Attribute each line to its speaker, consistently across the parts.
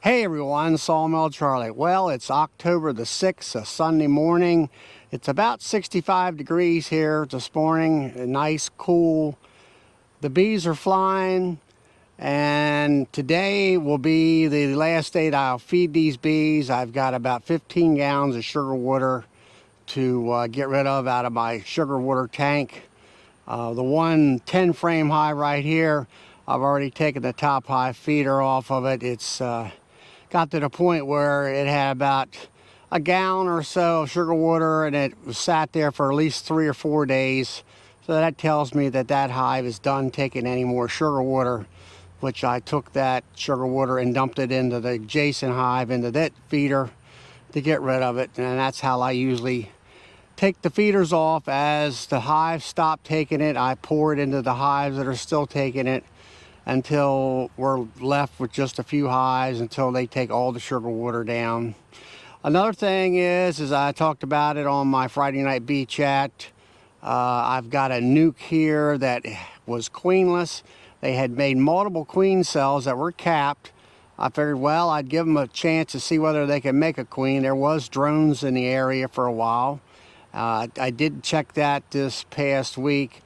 Speaker 1: Hey everyone, Sawmill Charlie. Well, it's October the 6th, a Sunday morning. It's about 65 degrees here this morning, nice, cool. The bees are flying, and today will be the last day that I'll feed these bees. I've got about 15 gallons of sugar water to get rid of out of my sugar water tank. The one 10 frame hive right here, I've already taken the top hive feeder off of it. It's got to the point where it had about a gallon or so of sugar water, and it was sat there for at least 3 or 4 days. So that tells me that that hive is done taking any more sugar water, which I took that sugar water and dumped it into the adjacent hive, into that feeder, to get rid of it. And that's how I usually take the feeders off. As the hives stop taking it, I pour it into the hives that are still taking it, until we're left with just a few hives, until they take all the sugar water down. Another thing is I talked about it on my Friday night bee chat. I've got a nuke here that was queenless. They had made multiple queen cells that were capped. I figured, well, I'd give them a chance to see whether they could make a queen. There was drones in the area for a while. I did check that this past week.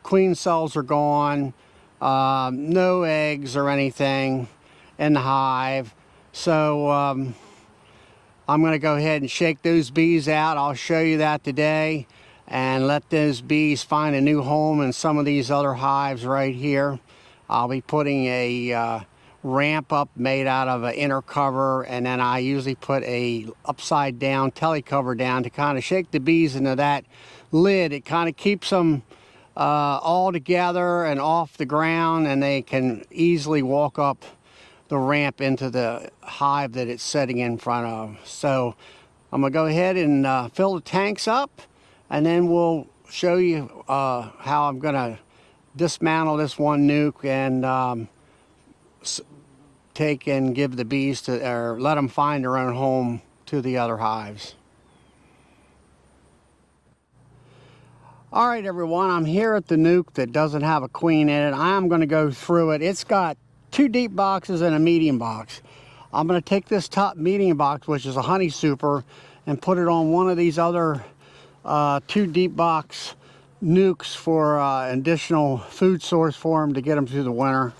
Speaker 1: Queen cells are gone. No eggs or anything in the hive. So I'm going to go ahead and shake those bees out. I'll show you that today, and let those bees find a new home in some of these other hives right here. I'll be putting a ramp up made out of an inner cover, and then I usually put a upside down telly cover down to kind of shake the bees into that lid. It kind of keeps them all together and off the ground, and they can easily walk up the ramp into the hive that it's sitting in front of. So I'm gonna go ahead and fill the tanks up, and then we'll show you how I'm gonna dismantle this one nuke and take and give the bees to, or let them find their own home to the other hives. All right, everyone, I'm here at the nuke that doesn't have a queen in it. I'm going to go through it. It's got 2 deep boxes and a medium box. I'm going to take this top medium box, which is a honey super, and put it on one of these other 2 deep box nukes for an additional food source for them to get them through the winter,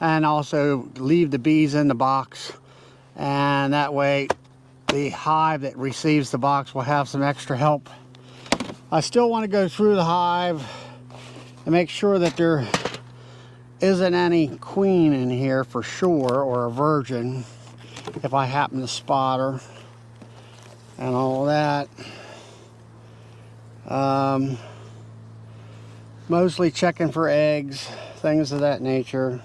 Speaker 1: and also leave the bees in the box. And that way the hive that receives the box will have some extra help. I still want to go through the hive and make sure that there isn't any queen in here for sure, or a virgin, if I happen to spot her, and all that. Mostly checking for eggs, things of that nature.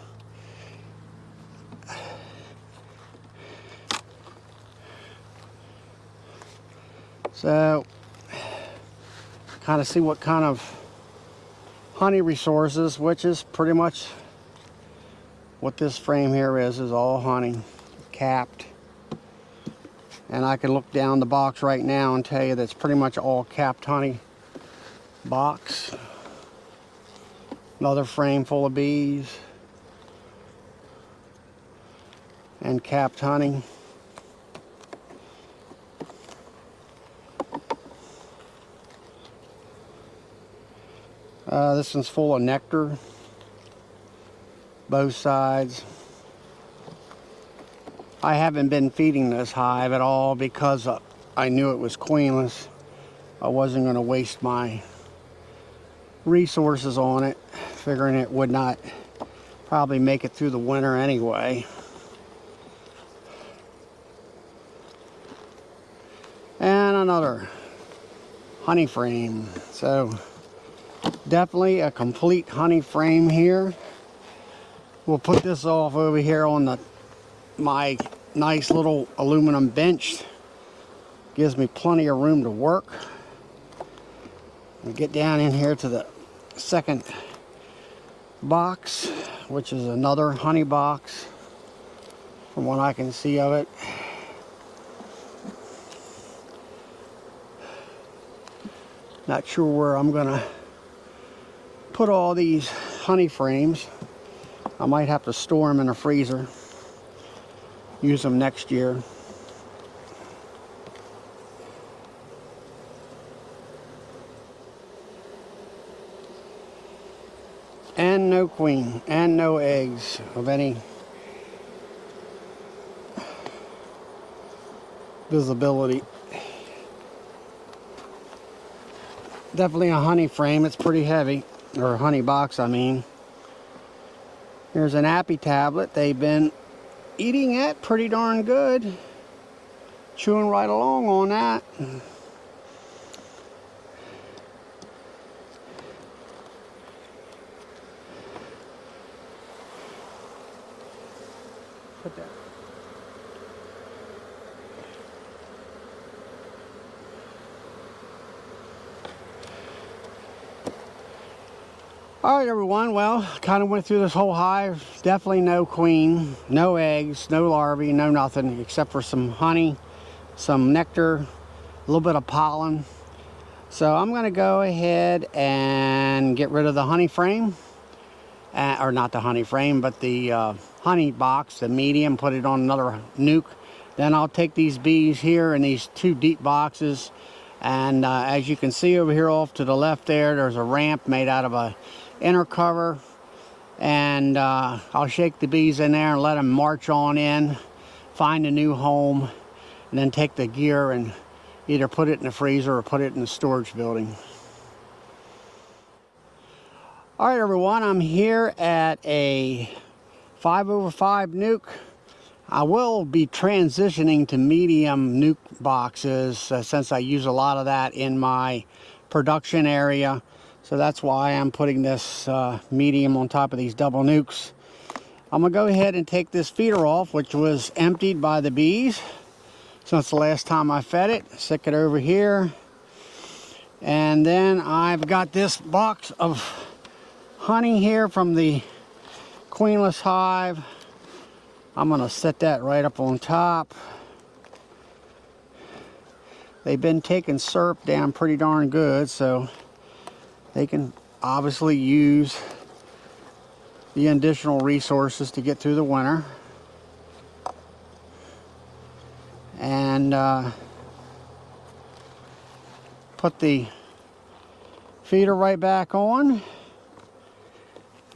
Speaker 1: So kind of see what kind of honey resources, which is pretty much what this frame here is all honey, capped. And I can look down the box right now and tell you that's pretty much all capped honey box. Another frame full of bees and capped honey. This one's full of nectar, both sides. I haven't been feeding this hive at all because I knew it was queenless. I wasn't going to waste my resources on it, figuring it would not probably make it through the winter anyway. And another honey frame. So definitely a complete honey frame here. We'll put this off over here on my nice little aluminum bench. Gives me plenty of room to work. We'll get down in here to the second box, which is another honey box from what I can see of it. Not sure where I'm gonna put all these honey frames. I might have to store them in a freezer. use them next year. And no queen, and no eggs of any visibility. Definitely a honey frame. It's pretty heavy, or a honey box, I mean. Here's an Appy tablet. They've been eating it pretty darn good. Chewing right along on that. Put that. All right, everyone. Well, kind of went through this whole hive. Definitely no queen, no eggs, no larvae, no nothing, except for some honey, some nectar, a little bit of pollen. So I'm going to go ahead and get rid of the honey frame, or not the honey frame, but the honey box, the medium, put it on another nuke. Then I'll take these bees here in these two deep boxes, and as you can see over here off to the left there's a ramp made out of a inner cover, and I'll shake the bees in there and let them march on in, find a new home, and then take the gear and either put it in the freezer or put it in the storage building. All right, everyone, I'm here at a 5/5 nuke. I will be transitioning to medium nuke boxes since I use a lot of that in my production area. So that's why I'm putting this medium on top of these double nukes. I'm gonna go ahead and take this feeder off, which was emptied by the bees since the last time I fed it. Stick it over here. And then I've got this box of honey here from the queenless hive. I'm gonna set that right up on top. They've been taking syrup down pretty darn good, so they can obviously use the additional resources to get through the winter. And put the feeder right back on,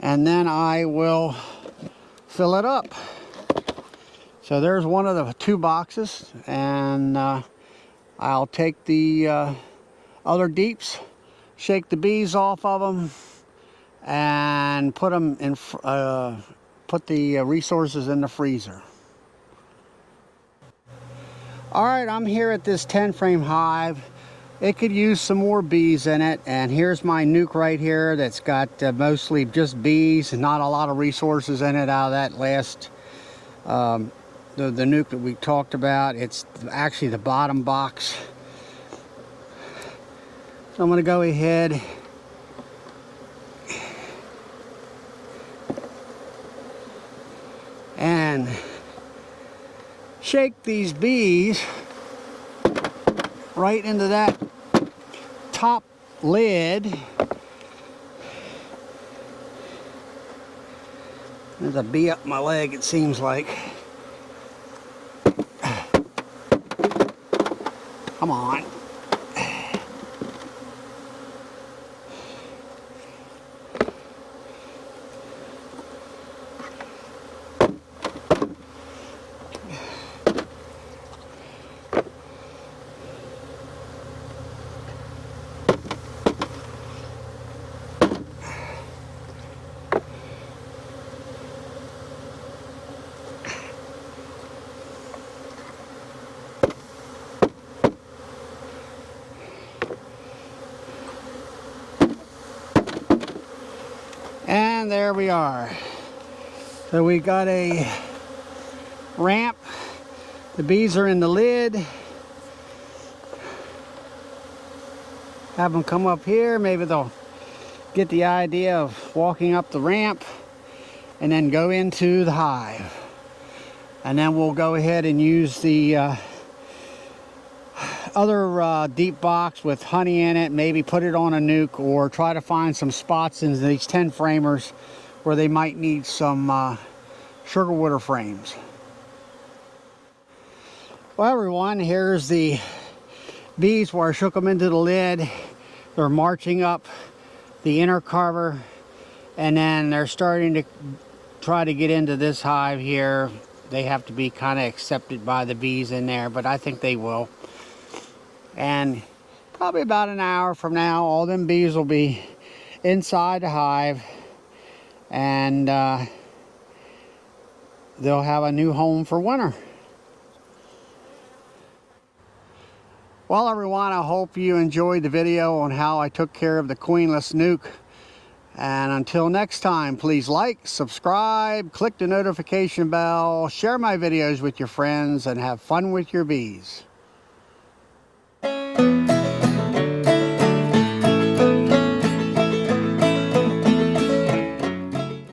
Speaker 1: and then I will fill it up. So there's one of the two boxes, and I'll take the other deeps, shake the bees off of them, and put them in. Put the resources in the freezer. All right, I'm here at this 10-frame hive. It could use some more bees in it, and here's my nuke right here that's got mostly just bees and not a lot of resources in it out of that last the nuke that we talked about. It's actually the bottom box. So I'm going to go ahead and shake these bees right into that top lid. There's a bee up my leg, it seems like. Come on. And there we are. So we got a ramp. The bees are in the lid. Have them come up here. Maybe they'll get the idea of walking up the ramp and then go into the hive. And then we'll go ahead and use the other deep box with honey in it, maybe put it on a nuke, or try to find some spots in these 10 framers where they might need some sugar water frames. Well, everyone, here's the bees where I shook them into the lid. They're marching up the inner cover, and then they're starting to try to get into this hive here. They have to be kind of accepted by the bees in there, but I think they will. And probably about an hour from now, all them bees will be inside the hive, and they'll have a new home for winter. Well, everyone, I hope you enjoyed the video on how I took care of the queenless nuke. And until next time, please like, subscribe, click the notification bell, share my videos with your friends, and have fun with your bees.